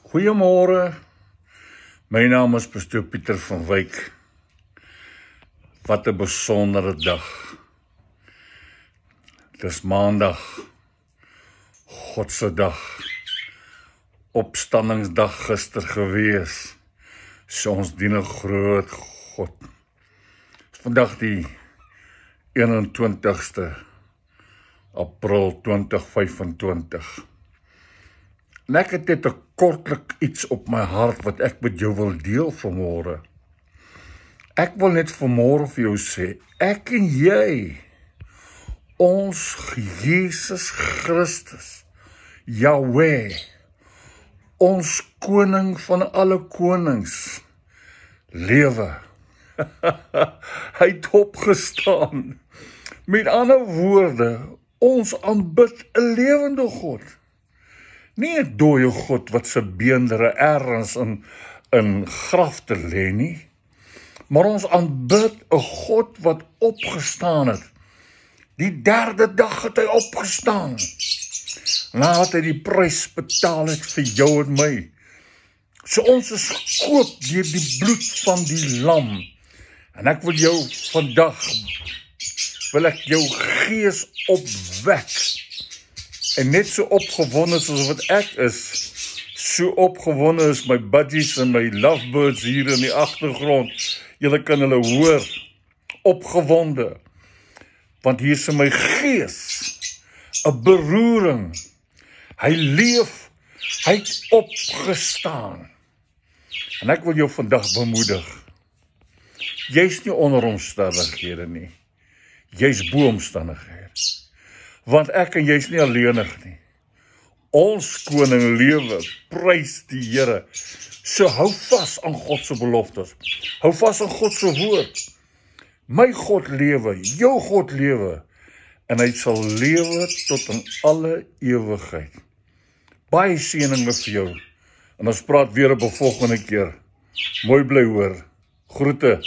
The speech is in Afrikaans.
Goeiemôre, my naam is Pastoor Pieter van Wyk. Wat 'n besondere dag. Dis Maandag, God se dag, opstandingsdag gister gewees. So ons dien 'n groot God. Vandag die 21ste April 2025. En ek het net 'n kortlik iets op my hart wat ek met jou wil deel vanmôre. Ek wil net vanmôre vir jou sê, ek en jy, ons Jesus Christus, Yahweh, ons koning van alle konings, lewe. Hy het opgestaan. Met ander woorde, ons aanbid 'n lewende God. Nie 'n dooie God wat se beendere ergens in grafte lê nie, maar ons aanbid 'n God wat opgestaan het. Die 3de dag het hy opgestaan. Nadat hy die prys betaal het vir jou en my. So ons is gekoop deur die bloed van die lam. En ek wil jou vandag, wil ek jou gees opwek. En net so opgewonde soos wat ek is, so opgewonde is my budgies en my lovebirds hier in die agtergrond. Julle kan hulle hoor, opgewonde. Want hier is in my gees 'n beroering. Hy leef, hy het opgestaan. En ek wil jou vandag bemoedig. Jy's nie onder omstandighede nie. Jy's bo omstandighede. Want ek en jy's nie alleenig nie. Ons koning lewe, prys die Here. So hou vas aan God se beloftes. Hou vas aan God se woord. My God lewe, jou God lewe. En hy sal lewe tot in alle ewigheid. Baie seëninge vir jou. En ons praat weer op 'n volgende keer. Mooi bly hoor. Groete.